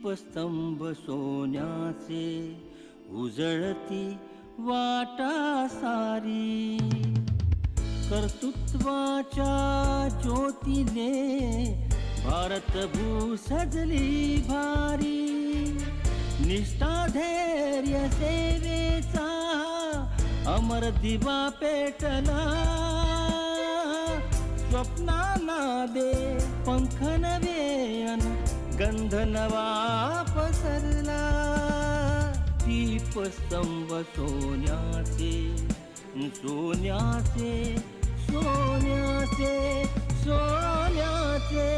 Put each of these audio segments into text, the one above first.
दीपस्तंभ सोन्याचे उजळती वाटा सारी, कर्तृत्वाच्या ज्योतीने भारतभू सजली भारी, निष्ठा धैर्य सेवेचा अमर दिवा पेटला, स्वप्नांना दे पंख नवे अन गंध नवा पसरला, दीपस्तंभ सोन्याचे सोन्याचे सोन्याचे सोन्याचे.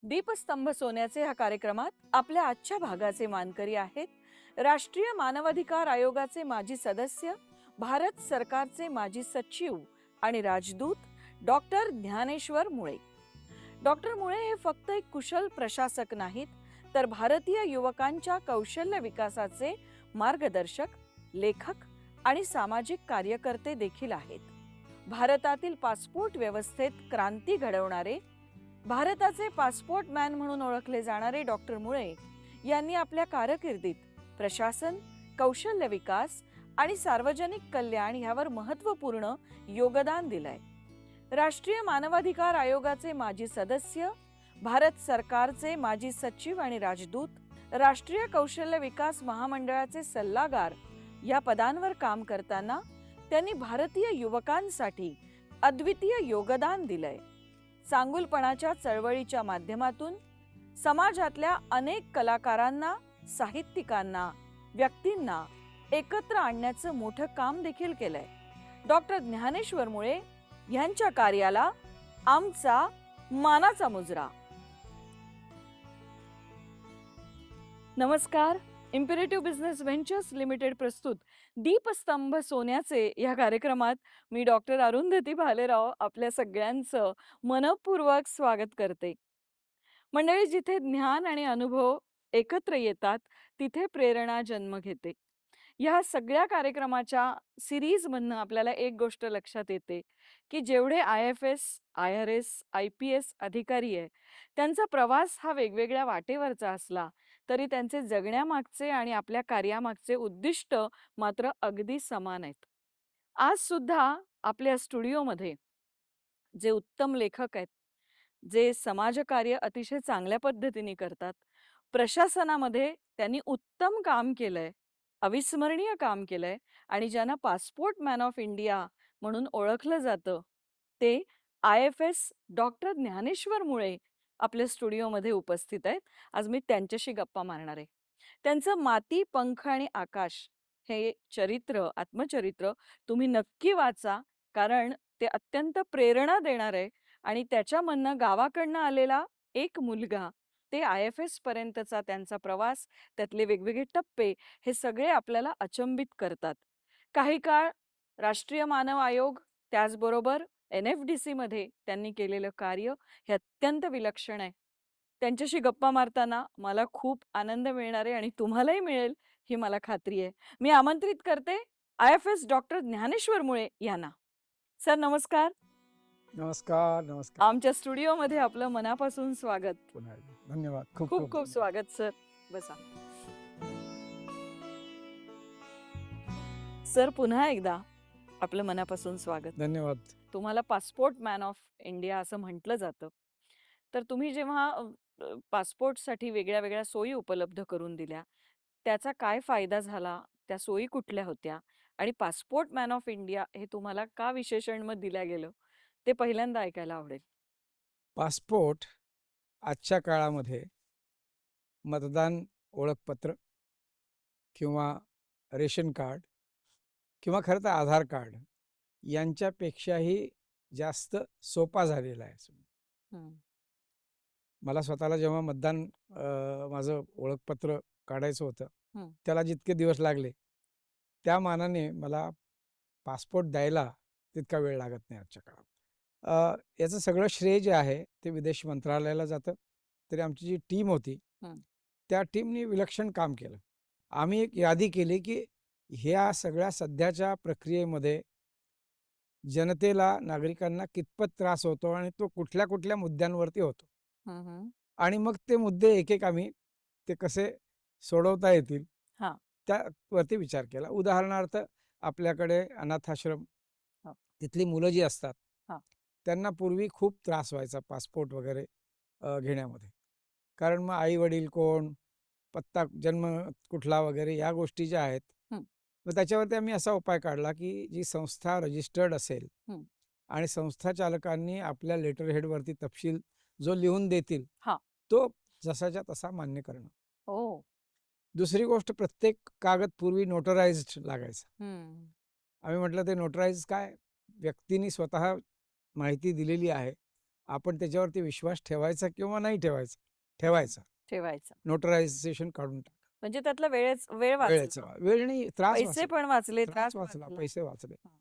दीपस्तंभ सोन्याचे ह्या कार्यक्रमात आपल्या आजच्या भागाचे मानकरी आहेत राष्ट्रीय मानवाधिकार आयोगाचे माजी सदस्य, भारत सरकारचे माजी सचिव आणि राजदूत डॉक्टर ज्ञानेश्वर मुळे. डॉक्टर मुळे हे फक्त एक कुशल प्रशासक नाहीत, तर भारतीय युवकांच्या कौशल्य विकासाचे मार्गदर्शक, लेखक आणि सामाजिक कार्यकर्ते देखील आहेत. भारतातील पासपोर्ट व्यवस्थेत क्रांती घडवणारे, भारताचे पासपोर्ट मॅन म्हणून ओळखले जाणारे डॉक्टर मुळे यांनी आपल्या कारकिर्दीत प्रशासन, कौशल्य विकास आणि सार्वजनिक कल्याण यावर महत्त्वपूर्ण योगदान दिलंय. राष्ट्रीय मानवाधिकार आयोगाचे माजी सदस्य, भारत सरकारचे माजी सचिव आणि राजदूत, राष्ट्रीय कौशल्य विकास महामंडळाचे सल्लागार या पदांवर काम करताना त्यांनी भारतीय युवकांसाठी अद्वितीय योगदान दिलंय. चांगुलपणाच्या चळवळीच्या माध्यमातून समाजातल्या अनेक कलाकारांना, साहित्यिकांना, व्यक्तींना एकत्र आणण्याचं मोठं काम देखील केलंय. डॉक्टर ज्ञानेश्वर मुळे यांच्या कार्याला आमचा मानाचा मुजरा. नमस्कार. इम्पेरेटिव्ह बिझनेस व्हेंचर्स लिमिटेड प्रस्तुत दीपस्तंभ सोन्याचे या कार्यक्रमात मी डॉक्टर अरुंधती भालेराव आपल्या सगळ्यांचं मनपूर्वक स्वागत करते. मंडळी, जिथे ज्ञान आणि अनुभव एकत्र येतात तिथे प्रेरणा जन्म घेते. या सगळ्या कार्यक्रमाच्या सिरीजमधनं आपल्याला एक गोष्ट लक्षात येते की जेवढे IFS, IRS, IPS अधिकारी आहे त्यांचा प्रवास हा वेगवेगळ्या वाटेवरचा असला तरी त्यांचे जगण्यामागचे आणि आपल्या कार्यामागचे उद्दिष्ट मात्र अगदी समान आहेत. आज सुद्धा आपल्या स्टुडिओमध्ये जे उत्तम लेखक आहेत, जे समाजकार्य अतिशय चांगल्या पद्धतीने करतात, प्रशासनामध्ये त्यांनी उत्तम काम केलंय, अविस्मरणीय काम केलंय आणि ज्यांना पासपोर्ट मॅन ऑफ इंडिया म्हणून ओळखलं जातं, ते IFS डॉक्टर ज्ञानेश्वर मुळे आपल्या स्टुडिओमध्ये उपस्थित आहेत. आज मी त्यांच्याशी गप्पा मारणार आहे. त्यांचं माती, पंख आणि आकाश हे चरित्र, आत्मचरित्र तुम्ही नक्की वाचा, कारण ते अत्यंत प्रेरणा देणार आहे. आणि त्याच्यामधनं गावाकडनं आलेला एक मुलगा ते IFS पर्यंतचा त्यांचा प्रवास, त्यातले वेगवेगळे टप्पे हे सगळे आपल्याला अचंबित करतात. काही काळ राष्ट्रीय मानव आयोग, त्याचबरोबर NFDC मध्ये त्यांनी केलेलं कार्य हे अत्यंत विलक्षण आहे. त्यांच्याशी गप्पा मारताना मला खूप आनंद मिळणार आहे आणि तुम्हालाही मिळेल ही मला खात्री आहे. मी आमंत्रित करते IFS डॉक्टर ज्ञानेश्वर मुळे यांना. सर नमस्कार. नमस्कार. नमस्कार. आमच्या स्टुडिओमध्ये आपलं मनापासून स्वागत. पुन्हा एकदा धन्यवाद. खूप खूप खूप स्वागत सर. बसा. सर पुन्हा एकदा आपलं मनापासून स्वागत. धन्यवाद. तुम्हाला पासपोर्ट मॅन ऑफ इंडिया असं म्हटलं जातं. तर तुम्ही जेव्हा पासपोर्टसाठी वेगळ्या वेगळ्या सोयी उपलब्ध करून दिल्या, त्याचा काय फायदा झाला, त्या सोयी कुठल्या होत्या आणि पासपोर्ट मॅन ऑफ इंडिया हे तुम्हाला का विशेषण मग दिलं गेलं, ते पहिल्यांदा ऐकायला आवडेल. पासपोर्ट आजच्या काळामध्ये मतदान ओळखपत्र किंवा रेशन कार्ड किंवा खरं तर आधार कार्ड यांच्यापेक्षाही जास्त सोपा झालेला आहे. मला स्वतःला जेव्हा मतदान माझं ओळखपत्र काढायचं होतं त्याला जितके दिवस लागले त्या मानाने मला पासपोर्ट द्यायला तितका वेळ लागत नाही आजच्या काळात. याचं सगळं श्रेय जे आहे ते विदेश मंत्रालयाला जातं. तरी आमची जी टीम होती त्या टीमने विलक्षण काम केलं. आम्ही एक यादी केली की ह्या सगळ्या सध्याच्या प्रक्रियेमध्ये जनतेला, नागरिकांना कितपत त्रास होतो आणि तो कुठल्या कुठल्या मुद्द्यांवरती होतो. आणि मग ते मुद्दे एक एक आम्ही ते कसे सोडवता येतील हां. त्यावरती विचार केला. उदाहरणार्थ आपल्याकडे अनाथाश्रम, हो. तिथली मुलं जी असतात हां. त्यांना पूर्वी खूप त्रास व्हायचा पासपोर्ट वगैरे घेण्यामध्ये. कारण मग आई-वडील कोण, पत्ता, जन्म कुठला वगैरे या गोष्टी ज्या आहेत. हं. मग त्याच्यावरती आम्ही असा उपाय काढला, की जी संस्था रजिस्टर्ड असेल हं. आणि संस्था चालकांनी आपल्या लेटर हेडवरती तपशील जो लिहून देतील, हां. तो जसाच्या तसा मान्य करणं. ओह! दुसरी गोष्ट, प्रत्येक कागद पूर्वी नोटराइज्ड लागायचा. हं. आम्ही म्हटलं ते नोटराइज काय? व्यक्तीने स्वतः माहिती दिलेली आहे. आपण त्याच्यावरती विश्वास ठेवायचा किंवा नाही ठेवायचा? ठेवायचा. ठेवायचं. नोटरायझेशन काढून टाका. म्हणजे त्यातला वेळ वेळेचा वाचला. वेळ नाही, त्रास पैसे वाचला. पण वाचले, त्रास त्रास वाचला, वाचला. पैसे वाचले. हां.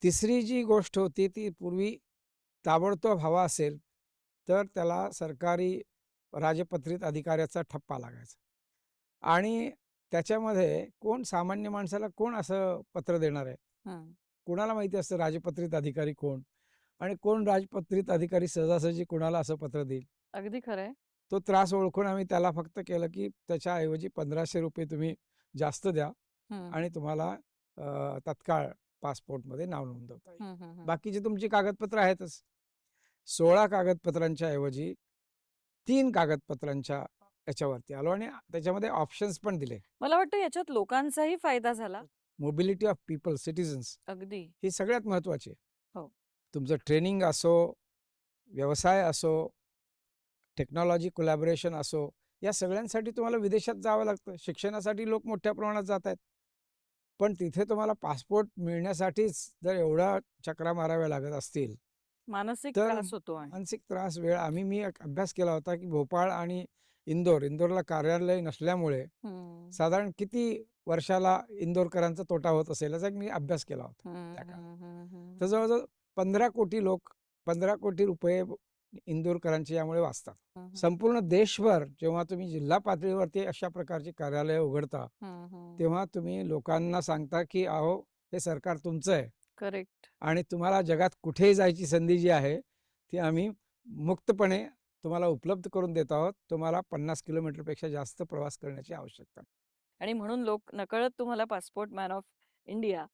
तिसरी जी गोष्ट होती ती पूर्वी ताबडतोब हवा असेल तर त्याला सरकारी राजपत्रित अधिकाऱ्याचा ठप्पा लागायचा. आणि त्याच्यामध्ये कोण सामान्य माणसाला कोण असं पत्र देणार आहे? हं. कुणाला माहिती असतं राजपत्रित अधिकारी कोण? आणि कोण राजपत्रित अधिकारी सहजासहजी कुणाला असं पत्र देईल? अगदी खरं आहे. तो त्रास ओळखून आम्ही त्याला फक्त केलं, की त्याच्याऐवजी ₹1500 तुम्ही जास्त द्या हं. आणि तुम्हाला तत्काळ पासपोर्टमध्ये नाव नोंदवता येईल. हं, हं, हं. बाकीची तुमची कागदपत्र आहेतच. 16 कागदपत्रांच्या ऐवजी 3 कागदपत्रांच्या याच्यावरती आलो आणि त्याच्यामध्ये ऑप्शन्स पण दिले. मला वाटतं याच्यात लोकांचाही फायदा झाला. मोबिलिटी ऑफ पीपल, सिटिझन्स अगदी. ही सगळ्यात महत्त्वाची आहे. हो. तुमचं ट्रेनिंग असो, व्यवसाय असो, टेक्नॉलॉजी कोलॅबोरेशन असो, या सगळ्यांसाठी तुम्हाला विदेशात जावं लागतं. शिक्षणासाठी लोक मोठ्या प्रमाणात जात आहेत. पण तिथे तुम्हाला पासपोर्ट मिळण्यासाठीच जर एवढ्या चकरा माराव्या लागत असतील, मानसिक तर त्रास होतो आणि मानसिक त्रास, वेळ. मी एक अभ्यास केला होता, की भोपाळ आणि इंदोरला कार्यालय नसल्यामुळे हं. साधारण किती वर्षाला इंदोरकरांचा तोटा होत असेल याचा एक मी अभ्यास केला होता हं, त्या काळात. हं, हं, हं. तर जवळजवळ 15 कोटी लोक, 15 कोटी रुपये इंदोरकरांचे यामुळे वाचतात. हं, हं. संपूर्ण देशभर जेव्हा तुम्ही जिल्हा पातळीवरती अशा प्रकारची कार्यालय उघडता, हं, हं. तेव्हा तुम्ही लोकांना सांगता, की अहो हे सरकार तुमचं आहे करेक्ट. आणि तुम्हाला जगात कुठेही जायची संधी जी आहे ती आम्ही मुक्तपणे तुम्हाला उपलब्ध करून देत आहोत. तुम्हाला 50 किलोमीटरपेक्षा जास्त प्रवास करण्याची आवश्यकता नाही. आणि म्हणून लोक नकळत तुम्हाला पासपोर्ट मॅन ऑफ इंडिया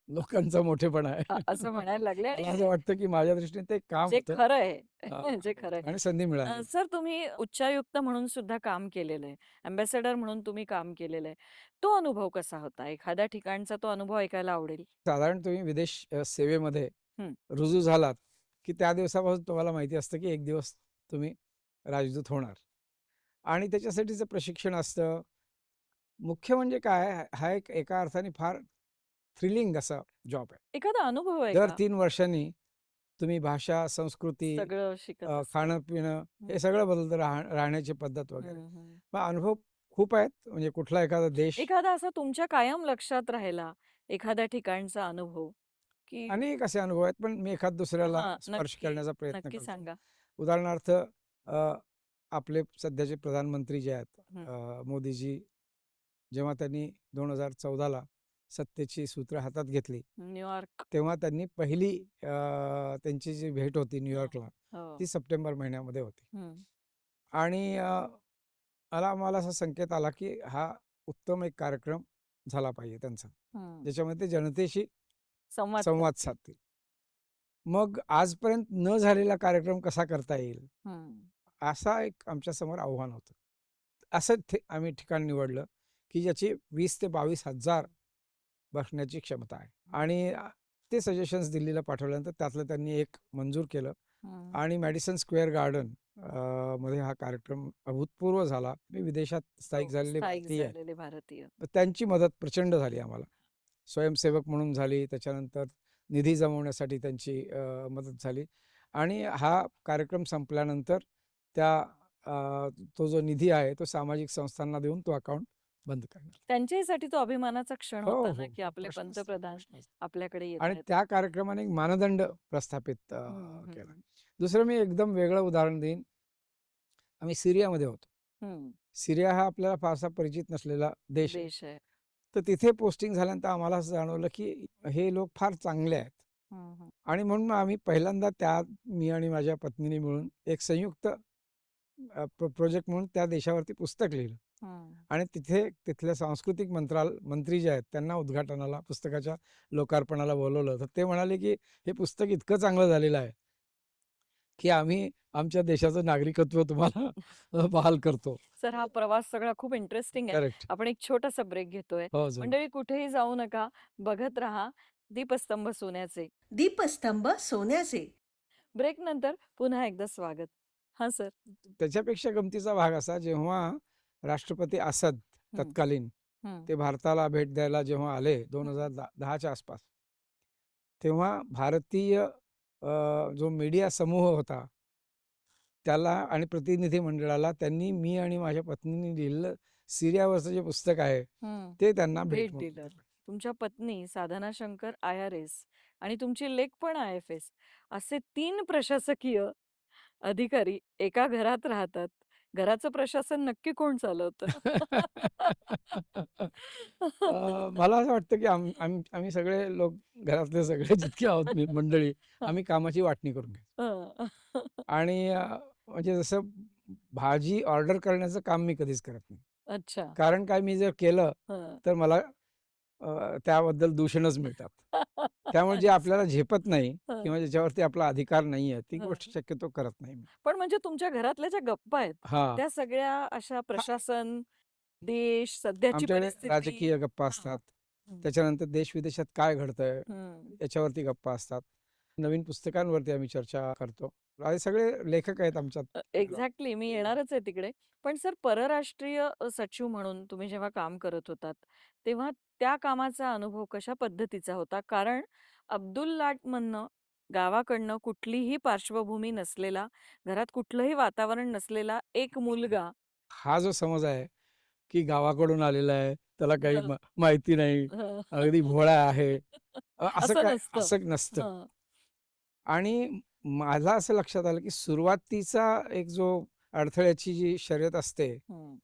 लोकांचा मोठेपणा आहे. असं म्हणायला लागले मला आणि असं वाटतं, की माझ्या दृष्टीने ते काम जे होतं. खरं आहे, हां, जे खरं आहे. आणि संधी मिळाली. सर तुम्ही उच्चायुक्त म्हणून सुद्धा काम केलेलं आहे. अँबॅसेडर म्हणून तुम्ही काम केलेलं आहे. तो अनुभव कसा होता? एखाद्या ठिकाणचा तो अनुभव ऐकायला आवडेल. साधारण तुम्ही विदेश सेवेमध्ये हं. रुजू झालात, की त्या दिवसापासून तुम्हाला माहिती असतं, की एक दिवस तुम्ही राजदूत होणार आणि त्याच्यासाठीचं प्रशिक्षण असतं. मुख्य म्हणजे काय, हा एक एका अर्थाने फार थ्रिलिंग असा जॉब आहे. एखादा अनुभव आहे दर का? 3 वर्षांनी तुम्ही भाषा, संस्कृती, सगळं शिकत असता. खाणं-पिणं हं. हे सगळं बदलतं, राहण्याची पद्धत वगैरे. हं, हं. मग अनुभव खूप आहेत. म्हणजे कुठला एखादा देश, एखादा असा तुमच्या कायम लक्षात राहिला एखाद्या ठिकाणचा अनुभव, की अनेक असे अनुभव आहेत, पण मी एखाद दुसऱ्याला हां, स्पर्श नक्की, करण्याचा प्रयत्न नक्की करतो. सांगा. उदाहरणार्थ आपले सध्याचे प्रधानमंत्री जे आहेत, हं. मोदीजी, जेव्हा त्यांनी 2014ला सत्तेची सूत्र हातात घेतली, न्यूयॉर्क. तेव्हा त्यांनी पहिली त्यांची जी भेट होती हां. न्यूयॉर्कला, हो. ती सप्टेंबर महिन्यामध्ये होती. हं. आणि मला असा संकेत आला, की हा उत्तम एक कार्यक्रम झाला पाहिजे त्यांचा, हं. ज्याच्यामध्ये ते जनतेशी संवाद संवाद साधतील. साधतील. मग आजपर्यंत न झालेला कार्यक्रम कसा करता येईल, हं. असा एक आमच्यासमोर आव्हान होतं. असं आम्ही ठिकाण निवडलं, की ज्याची 20,000 ते 22,000 बसण्याची क्षमता आहे. आणि ते सजेशन्स दिल्लीला पाठवल्यानंतर त्यातलं त्यांनी एक मंजूर केलं हं. आणि मॅडिसन स्क्वेअर गार्डन मध्ये हा कार्यक्रम अभूतपूर्व झाला. मी विदेशात स्थायिक हो, झालेले स्थायिक भारतीय आहेत. झालेले भारतीय. तर त्यांची मदत प्रचंड झाली आम्हाला. स्वयंसेवक म्हणून झाली, त्याच्यानंतर निधी जमवण्यासाठी त्यांची मदत झाली आणि हा कार्यक्रम संपल्यानंतर तो जो निधी आहे तो सामाजिक संस्थांना देऊन तो अकाउंट बंद करणार. त्यांच्याहीसाठी तो अभिमानाचा क्षण हो, होता हो. ना, की आपले प्रश्नच नाही, पंतप्रधान प्रश्नच नाही. आपल्याकडे येत आणि आहेत. त्या कार्यक्रमाने एक मानदंड प्रस्थापित हं, हं. केला. दुसरं मी एकदम वेगळं उदाहरण देईन. आम्ही सिरियामध्ये होतो. हं. सिरिया हा आपल्याला फारसा परिचित नसलेला देश आहे. देश आहे. तर तिथे पोस्टिंग झाल्यानंतर आम्हाला असं जाणवलं, की हे लोक फार चांगले आहेत. हं, हं. आणि म्हणून मग आम्ही पहिल्यांदा मी आणि माझ्या पत्नीने मिळून एक संयुक्त प्रोजेक्ट म्हणून त्या देशावरती पुस्तक लिहिलं हं. आणि तिथे तिथल्या सांस्कृतिक मंत्री जे आहेत त्यांना उद्घाटनाला, पुस्तकाच्या लोकार्पणाला बोलवलं. तर ते म्हणाले, की "हे पुस्तक इतकं चांगलं झालेलं आहे, की आम्ही आमच्या देशाचं नागरिकत्व तुम्हाला बहाल करतो." सर, हा प्रवास सगळा खूप इंटरेस्टिंग आहे. करेक्ट. आपण एक छोटासा ब्रेक घेतोय. हो, जरूर. मंडळी कुठेही जाऊ नका. बघत राहा दीपस्तंभ सोन्याचे. दीपस्तंभ सोन्याचे. ब्रेकनंतर पुन्हा एकदा स्वागत. हां, सर. त्याच्यापेक्षा गमतीचा भाग असा, जेव्हा राष्ट्रपती असद हं, तत्कालीन हं, ते भारताला भेट द्यायला जेव्हा आले 2010च्या आसपास, तेव्हा भारतीय जो मीडिया समूह होता त्याला आणि प्रतिनिधी मंडळाला त्यांनी मी आणि माझ्या पत्नीने लिहिलेलं सिरियावरचं जे पुस्तक आहे हं. ते त्यांना भेट म्हणून दिलं. तुमच्या पत्नी साधना शंकर IRS आणि तुमची लेक पण IFS असे 3 प्रशासकीय अधिकारी एका घरात राहतात. घराचं प्रशासन नक्की कोण चालवतं? मला असं वाटतं की आम्ही सगळे लोक घरातले सगळे जितके आहोत मंडळी हां. आम्ही कामाची वाटणी करून घेतो हं. आणि म्हणजे जसं भाजी ऑर्डर करण्याचं काम मी कधीच करत नाही. अच्छा. कारण काय मी जर केलं हं. तर मला त्याबद्दल दूषणच मिळतात. त्यामुळे जे आपल्याला अच्छा. झेपत नाही हं, किंवा ज्याच्यावरती आपला अधिकार नाही आहे ती हं. गोष्ट शक्यतो करत नाही मी. पण म्हणजे तुमच्या घरातल्या ज्या गप्पा आहेत, हां. त्या सगळ्या अशा हां, प्रशासन, देश, सध्याची आमच्याकडे परिस्थिती राजकीय गप्पा हां. असतात. हं, त्याच्यानंतर देश-विदेशात काय घडतंय हं. याच्यावरती गप्पा असतात. नवीन पुस्तकांवरती आम्ही चर्चा करतो. हे सगळे लेखक आहेत आमच्यात. एक्झॅक्टली मी येणारच आहे तिकडे. पण सर परराष्ट्रीय सचिव म्हणून तुम्ही जेव्हा काम करत होतात, तेव्हा त्या कामाचा अनुभव कशा पद्धतीचा होता? कारण अब्दुल लाटमधनं गावाकडनं कुठलीही पार्श्वभूमी नसलेला, घरात कुठलंही वातावरण नसलेला एक मुलगा हा जो समज आहे, की गावाकडून आलेला आहे, त्याला काही हं, माहिती नाही, हं. अगदी भोळा आहे. असं नसतं. असं नसतं. हं, आणि मला असं लक्षात आलं, की सुरुवातीचा एक जो अडथळ्याची जी शर्यत असते, हं,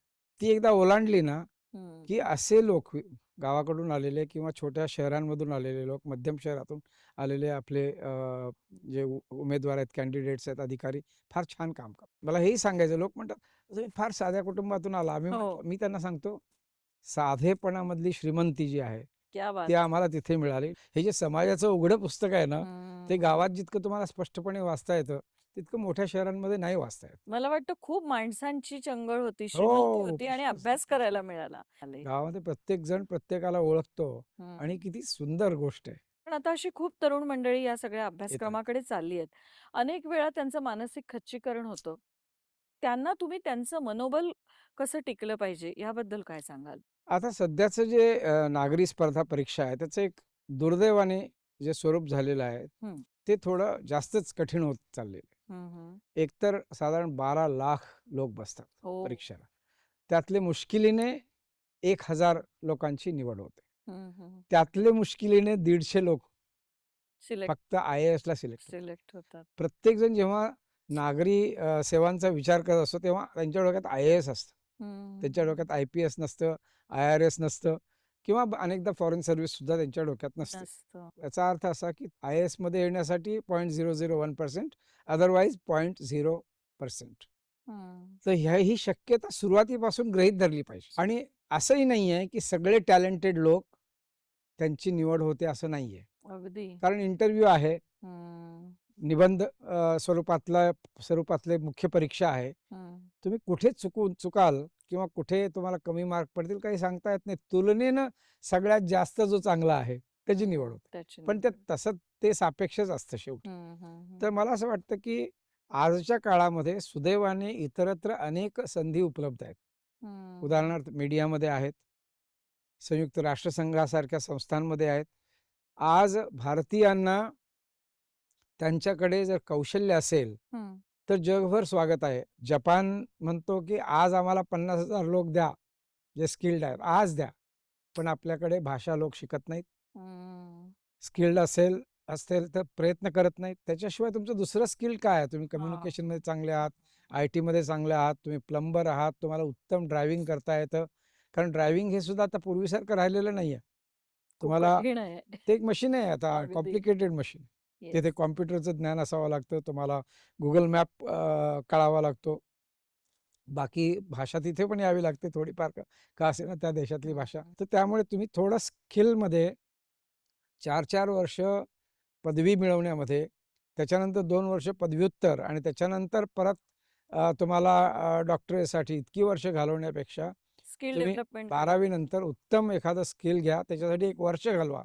ती एकदा ओलांडली ना, हं, की असे लोक गावाकडून आलेले किंवा छोट्या शहरांमधून आलेले लोक, मध्यम शहरातून आलेले आपले जे उमेदवार आहेत, कॅन्डिडेट्स आहेत, अधिकारी फार छान काम करतात. मला हेही सांगायचं, लोक म्हणतात, "तुम्ही फार साध्या कुटुंबातून आला." हो. मी त्यांना सांगतो, साधेपणामधली श्रीमंती जी आहे, क्या बात ती है! आम्हाला तिथे मिळाली. हे जे समाजाचं उघडं पुस्तक आहे ना, ते हं. गावात जितकं तुम्हाला स्पष्टपणे वाचता येतं, तितकं मोठ्या शहरांमध्ये नाही वाचता येत. मला वाटतं खूप माणसांची चंगळ होती, श्रीमंती हो, होती आणि अभ्यास करायला मिळाला. आले. गावामध्ये प्रत्येक जण प्रत्येकाला ओळखतो आणि हं. किती सुंदर गोष्ट आहे. पण आता अशी खूप तरुण मंडळी या सगळ्या येतात. अभ्यासक्रमाकडे चालली आहेत. अनेक वेळा त्यांचं मानसिक खच्चीकरण होतं. त्यांना तुम्ही त्यांचं मनोबल कसं टिकलं पाहिजे याबद्दल काय सांगाल? आता सध्याचं जे नागरी स्पर्धा परीक्षा आहे, त्याचं एक दुर्दैवाने जे स्वरूप झालेलं आहे, हं. ते थोडं जास्तच कठीण होत चाललेलं आहे. हं, हं. एकतर साधारण 12 लाख लोक बसतात हो. परीक्षेला. त्यातले मुश्किलीने 1,000 लोकांची निवड होते. हं, हं. त्यातले मुश्किलीने 150 लोक सिलेक्ट फक्त IASला सिलेक्ट होतात. सिलेक्ट होतात. प्रत्येकजण जेव्हा नागरी सेवांचा विचार करत असतो, तेव्हा त्यांच्या डोक्यात IAS असतं. त्यांच्या हं. डोक्यात IPS नसतं, IRS नसतं किंवा अनेकदा फॉरेन सर्व्हिससुद्धा त्यांच्या डोक्यात नसते. नसतं. याचा अर्थ असा की IASमध्ये येण्यासाठी 0.001% अदरवाईज 0.0%. हं. तर ही शक्यता सुरुवातीपासून गृहीत धरली पाहिजे. आणि असंही नाही आहे की सगळे टॅलेंटेड लोक त्यांची निवड होते असं नाही आहे. अगदी. कारण इंटरव्ह्यू आहे, हं. निबंध स्वरूपातले मुख्य परीक्षा आहे. हं. तुम्ही कुठे चुकाल किंवा कुठे तुम्हाला कमी मार्क पडतील काही सांगता येत नाही. तुलनेनं सगळ्यात जास्त जो चांगला आहे त्याची हं. निवड होते. त्याची पण निवड. तसं ते सापेक्षच असतं शेवटी. हं, हं, हं. तर मला असं वाटतं की आजच्या काळामध्ये सुदैवाने इतरत्र अनेक संधी उपलब्ध आहेत. हं. उदाहरणार्थ मीडियामध्ये आहेत, संयुक्त राष्ट्रसंघासारख्या संस्थांमध्ये आहेत. आज भारतीयांना त्यांच्याकडे जर कौशल्य असेल, हं. तर जगभर स्वागत आहे. जपान म्हणतो, की आज आम्हाला 50,000 लोक द्या, जे स्किल्ड आहेत. आज द्या. पण आपल्याकडे भाषा लोक शिकत नाहीत. हं. स्किल्ड असेल तर प्रयत्न करत नाहीत. त्याच्याशिवाय तुमचं दुसरं स्किल काय आहे? तुम्ही हां. कम्युनिकेशनमध्ये चांगले आहात, IT मध्ये चांगले आहात, तुम्ही प्लंबर आहात, तुम्हाला उत्तम ड्रायव्हिंग करता येतं. कारण ड्रायव्हिंग हे सुद्धा आता पूर्वीसारखं राहिलेलं नाहीये. खूप तुम्हाला कठीण आहे. ते एक मशीन आहे आता, अगदी. Complicated machine. येस. तिथे कॉम्प्युटरचं ज्ञान असावं लागतं. तुम्हाला Google मॅप कळावा लागतो. बाकी भाषा तिथे पण यावी लागते थोडीफार का असे ना त्या देशातली भाषा. तर त्यामुळे तुम्ही थोडं स्किलमध्ये 4-4 वर्ष पदवी मिळवण्यामध्ये, त्याच्यानंतर 2 वर्ष पदव्युत्तर आणि त्याच्यानंतर परत तुम्हाला डॉक्टरेटसाठी इतकी वर्ष घालवण्यापेक्षा स्किल तुम्ही डेव्हलपमेंट 12वी नंतर उत्तम एखादं स्किल घ्या, त्याच्यासाठी 1 वर्ष घालवा.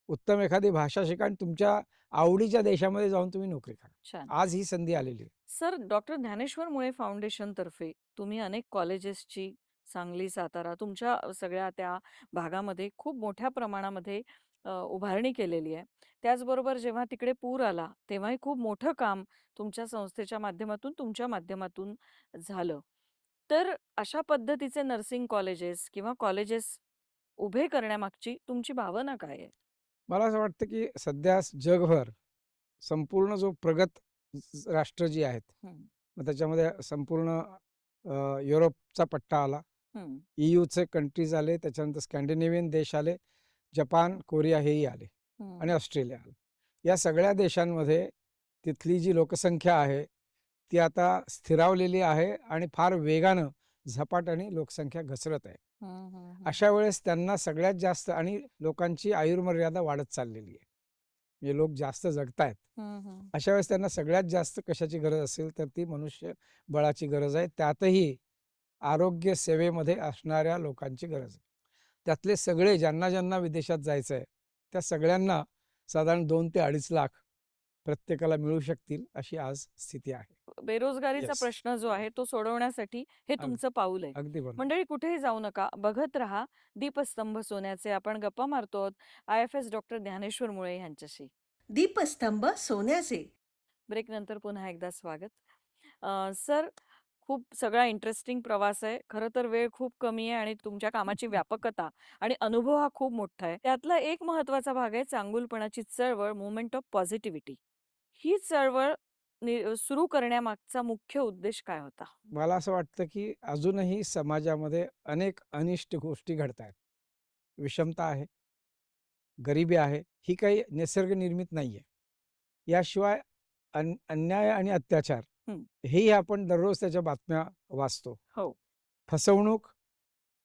उत्तम एखादी भाषा शिका आणि तुमच्या आवडीच्या देशामध्ये जाऊन तुम्ही नोकरी करा. छान. आज ही संधी आलेली आहे. सर, डॉक्टर ज्ञानेश्वर मुळे फाउंडेशनतर्फे तुम्ही अनेक कॉलेजेसची सांगली, सातारा तुमच्या सगळ्या त्या भागामध्ये खूप मोठ्या प्रमाणामध्ये उभारणी केलेली आहे. त्याचबरोबर जेव्हा तिकडे पूर आला, तेव्हाही खूप मोठं काम तुमच्या संस्थेच्या माध्यमातून, तुमच्या माध्यमातून झालं. तर अशा पद्धतीचे नर्सिंग कॉलेजेस किंवा कॉलेजेस उभे करण्यामागची तुमची भावना काय आहे? मला असं वाटतं, की सध्या जगभर संपूर्ण जो प्रगत राष्ट्र जी आहेत, हं, मग त्याच्यामध्ये संपूर्ण युरोपचा पट्टा आला, हं, EUचे कंट्रीज आले, त्याच्यानंतर स्कॅन्डिनेव्हियन देश आले, जपान, कोरिया हेही आले आणि हं, ऑस्ट्रेलिया आलं. या सगळ्या देशांमध्ये तिथली जी लोकसंख्या आहे, ती आता स्थिरावलेली आहे आणि फार वेगानं झपाट्याने लोकसंख्या घसरत आहे. हं, हं, हं, अशा वेळेस त्यांना सगळ्यात जास्त आणि लोकांची आयुर्मर्यादा वाढत चाललेली आहे. म्हणजे लोक जास्त जगतायत. हं, हं. अशा वेळेस त्यांना सगळ्यात जास्त कशाची गरज असेल तर ती मनुष्य बळाची गरज आहे. त्यातही आरोग्य सेवेमध्ये असणाऱ्या लोकांची गरज आहे. त्यातले सगळे ज्यांना विदेशात जायचं आहे, त्या सगळ्यांना साधारण 2 ते 2.5 लाख प्रत्येकाला मिळू शकतील अशी आज स्थिती आहे. बेरोजगारीचा येस. प्रश्न जो आहे तो सोडवण्यासाठी हे अग तुमचं पाऊल आहे. अगदी बरोबर. मंडळी, कुठेही जाऊ नका. बघत राहा दीपस्तंभ सोन्याचे. आपण गप्पा मारतो आहोत IFS डॉक्टर ज्ञानेश्वर मुळे यांच्याशी. दीपस्तंभ सोन्याचे. ब्रेकनंतर पुन्हा एकदा स्वागत. सर, खूप सगळा इंटरेस्टिंग प्रवास आहे. खरं तर वेळ खूप कमी आहे आणि तुमच्या कामाची व्यापकता आणि अनुभव हा खूप मोठा आहे. त्यातला एक महत्त्वाचा भाग आहे चांगुलपणाची चळवळ, मूव्हमेंट ऑफ पॉझिटिव्हिटी. ही चळवळ सुरू करण्यामागचा मुख्य उद्देश काय होता? मला असं वाटतं, की अजूनही समाजामध्ये अनेक अनिष्ट गोष्टी घडतायत. विषमता आहे, गरिबी आहे, ही काही निसर्गनिर्मित नाहीये. याशिवाय अन्याय आणि अत्याचार हं. हेही आपण दररोज त्याच्या बातम्या वाचतो. हो. फसवणूक,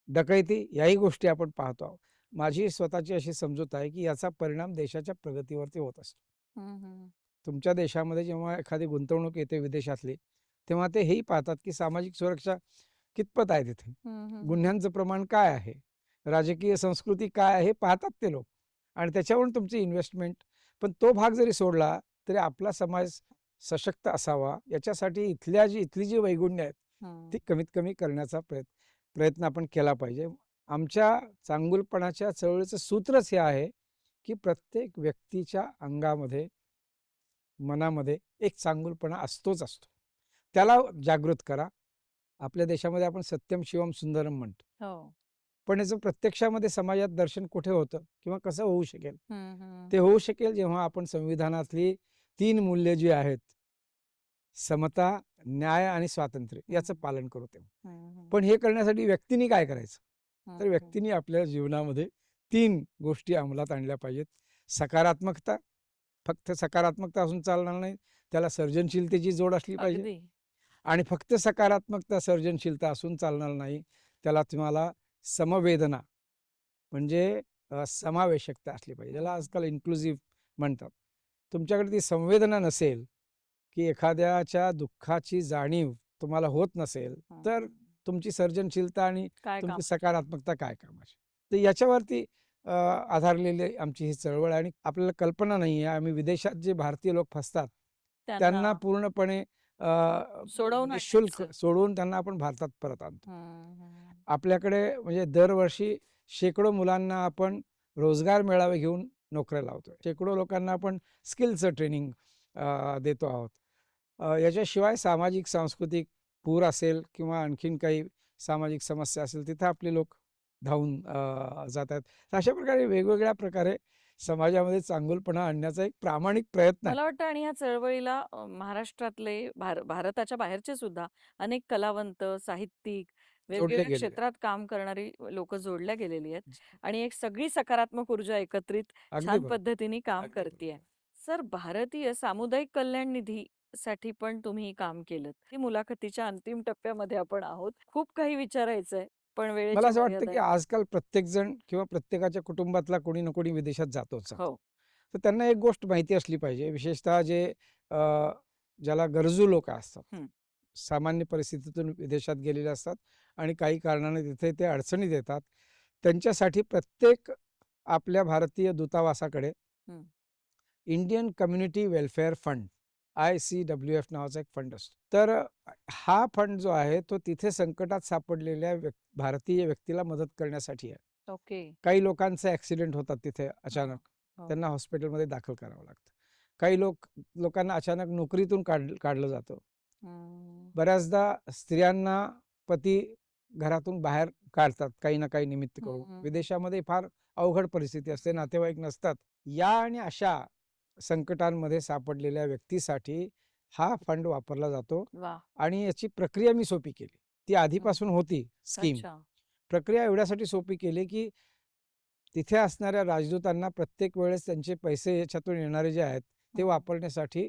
डकैती याही गोष्टी आपण पाहतो आहोत. माझी स्वतःची अशी समजूत आहे, की याचा परिणाम देशाच्या प्रगतीवरती होत असतो. हं, हं. तुमच्या देशामध्ये जेव्हा एखादी गुंतवणूक येते विदेशातली, तेव्हा ते हेही पाहतात, की सामाजिक सुरक्षा कितपत आहे तिथे. हं, हं, हं. गुन्ह्यांचं प्रमाण काय आहे? राजकीय संस्कृती काय आहे? हे पाहतात ते लोक आणि त्याच्यावरून तुमची इन्व्हेस्टमेंट. पण तो भाग जरी सोडला, तरी आपला समाज सशक्त असावा याच्यासाठी इथली जी वैगुण्य आहेत, हं. ती कमीत कमी करण्याचा प्रयत्न आपण केला पाहिजे. आमच्या चांगुलपणाच्या चळवळीचं सूत्रच हे आहे, की प्रत्येक व्यक्तीच्या अंगामध्ये, मनामध्ये एक चांगुलपणा असतोच असतो. त्याला जागृत करा. आपल्या देशामध्ये आपण सत्यम शिवम सुंदरम म्हणतो. हो. पण याचं प्रत्यक्षामध्ये समाजात दर्शन कुठे होतं किंवा कसं होऊ शकेल? हं, हं. ते होऊ शकेल जेव्हा आपण संविधानातली 3 मूल्य जी आहेत, समता, न्याय आणि स्वातंत्र्य याचं पालन करू तेव्हा. हं, हं. पण हे करण्यासाठी व्यक्तीने काय करायचं? हं, तर हं. व्यक्तीने आपल्या जीवनामध्ये 3 गोष्टी अंमलात आणल्या पाहिजेत. सकारात्मकता, फक्त सकारात्मकता असून चालणार नाही. त्याला सर्जनशीलतेची जोड असली पाहिजे. अगदी. आणि फक्त सकारात्मकता, सर्जनशीलता असून चालणार नाही. त्याला तुम्हाला समवेदना म्हणजे समावेशकता असली पाहिजे. ज्याला आजकाल इन्क्लुसिव्ह म्हणतात. तुमच्याकडे ती संवेदना नसेल, की एखाद्याच्या दुःखाची जाणीव तुम्हाला होत नसेल, तर हं. तुमची सर्जनशीलता आणि काय काम? तुमची सकारात्मकता काय कामाची? तर याच्यावरती आधारलेली आमची ही चळवळ आहे आणि आपल्याला कल्पना नाही आहे, आम्ही विदेशात जे भारतीय लोक फसतात, त्यांना पूर्णपणे सोडवून निःशुल्क आणायचं. सोडवून त्यांना आपण भारतात परत आणतो. हं, हं. आपल्याकडे म्हणजे दरवर्षी शेकडो मुलांना आपण रोजगार मेळावे घेऊन नोकऱ्या लावतोय. शेकडो लोकांना आपण स्किलचं ट्रेनिंग देतो आहोत. याच्याशिवाय सामाजिक, सांस्कृतिक पूर असेल किंवा आणखीन काही सामाजिक समस्या असेल, तिथं आपले लोक धावून जातात. तर अशा प्रकारे वेगवेगळ्या प्रकारे समाजामध्ये चांगुलपणा आणण्याचा एक प्रामाणिक प्रयत्न आहे. मला वाटतं आणि या चळवळीला महाराष्ट्रातले भारताच्या बाहेरचे सुद्धा अनेक कलावंत, साहित्यिक, जोडले वेगवेगळ्या गेलेले क्षेत्रात काम करणारी लोकं जोडल्या गेलेली आहेत आणि एक सगळी सकारात्मक ऊर्जा एकत्रित अगदी छान बरोबर. पद्धतीने काम अगदी करतीये. बरोबर. सर, भारतीय सामुदायिक कल्याण निधी साठी पण तुम्ही काम केलंत. ती मुलाखतीच्या अंतिम टप्प्यामध्ये आपण आहोत. खूप काही विचारायचंय, पण मला वेळेची असं वाटतं मर्यादा की आहे. आजकाल प्रत्येक जण किंवा प्रत्येकाच्या कुटुंबातला कोणी ना कोणी विदेशात जातोच जातो. हो. तर त्यांना एक गोष्ट माहिती असली पाहिजे, विशेषतः जे अ, ज्याला गरजू लोक असतात. हं. सामान्य परिस्थितीतून विदेशात गेलेले असतात आणि काही कारणाने तिथे ते अडचणीत येतात. त्यांच्यासाठी प्रत्येक आपल्या भारतीय दूतावासाकडे हं. Indian community welfare fund ICWF नावाचा एक फंड असतो. तर हा फंड जो आहे तो तिथे संकटात सापडलेल्या भारतीय व्यक्तीला मदत करण्यासाठी आहे. ओके. काही लोकांचे ॲक्सिडेंट होतात तिथे अचानक. हो. त्यांना हॉस्पिटलमध्ये दाखल करावं लागतं. काही लोकांना अचानक नोकरीतून काढलं जातं. हं. बऱ्याचदा स्त्रियांना पती घरातून बाहेर काढतात काही ना काही निमित्त हं, करून. हं, हं. विदेशामध्ये फार अवघड परिस्थिती असते, नातेवाईक नसतात. या आणि अशा संकटांमध्ये सापडलेल्या व्यक्तीसाठी हा फंड वापरला जातो वाह! आणि याची प्रक्रिया मी सोपी केली. ती आधीपासून होती स्कीम. अच्छा. प्रक्रिया एवढ्यासाठी सोपी केली, की तिथे असणाऱ्या राजदूतांना प्रत्येक वेळेस त्यांचे पैसे याच्यातून येणारे जे आहेत, ते हं. वापरण्यासाठी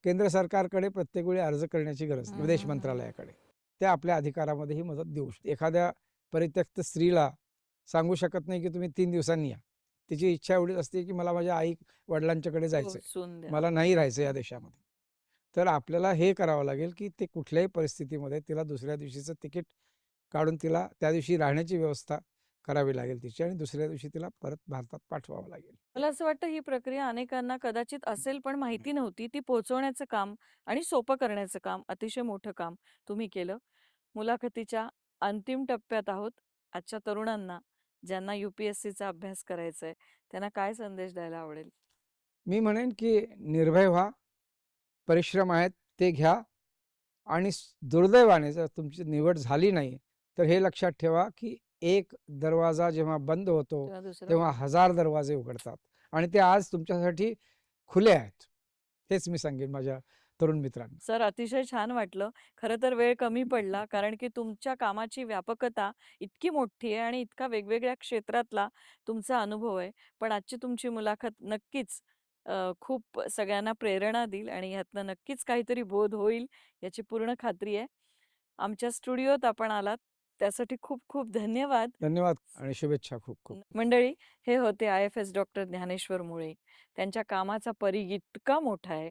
केंद्र सरकारकडे प्रत्येक वेळी अर्ज करण्याची गरज नाही, हं, विदेश हं, हं. मंत्रालयाकडे. ते आपल्या अधिकारामध्ये ही मदत देऊ शकते. एखाद्या परित्यक्त स्त्रीला सांगू शकत नाही, की तुम्ही 3 दिवसांनी या. तिची इच्छा एवढीच असते, की मला माझ्या आई-वडिलांच्याकडे जायचंय. पोहोचून द्या. मला नाही राहायचं या देशामध्ये. तर आपल्याला हे करावं लागेल, की ते कुठल्याही परिस्थितीमध्ये तिला दुसऱ्या दिवशीचं तिकीट काढून तिला त्या दिवशी राहण्याची व्यवस्था करावी लागेल तिची आणि दुसऱ्या दिवशी तिला परत भारतात पाठवावं लागेल. मला असं वाटतं ही प्रक्रिया अनेकांना कदाचित असेल पण माहिती नव्हती. ती पोहोचवण्याचं काम आणि सोपं करण्याचं काम, अतिशय मोठं काम तुम्ही केलं. मुलाखतीच्या अंतिम टप्प्यात आहोत. आजच्या तरुणांना ज्यांना UPSCचा अभ्यास करायचा आहे, त्यांना काय संदेश द्यायला आवडेल? मी म्हणेन, की निर्भय व्हा, परिश्रम आहेत ते घ्या आणि दुर्दैवाने जर तुमची निवड झाली नाही, तर हे लक्षात ठेवा, की एक दरवाजा जेव्हा बंद होतो, तेव्हा दुसरं तेव्हा हजार दरवाजे उघडतात आणि ते आज तुमच्यासाठी खुले आहेत. हेच मी सांगेन माझ्या तरुण मित्रांना. सर, अतिशय छान वाटलं. खरं तर वेळ कमी पडला कारण की तुमच्या कामाची व्यापकता इतकी मोठी आहे आणि इतका वेगवेगळ्या क्षेत्रातला तुमचा अनुभव आहे. पण आजची तुमची मुलाखत नक्कीच खूप सगळ्यांना प्रेरणा देईल आणि ह्यातनं नक्कीच काहीतरी बोध होईल याची पूर्ण खात्री आहे. आमच्या स्टुडिओत आपण आलात त्यासाठी खूप खूप धन्यवाद. धन्यवाद आणि शुभेच्छा खूप खूप. मंडळी, हे होते IFS डॉक्टर ज्ञानेश्वर मुळे. त्यांच्या कामाचा परीघ इतका मोठा आहे.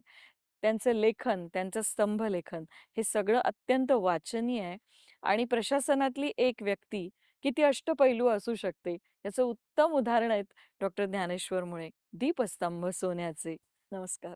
त्यांचं लेखन, त्यांचं स्तंभलेखन हे सगळं अत्यंत वाचनीय आहे आणि प्रशासनातली एक व्यक्ती किती अष्टपैलू असू शकते याचं उत्तम उदाहरण आहेत डॉक्टर ज्ञानेश्वर मुळे. दीपस्तंभ सोन्याचे. नमस्कार.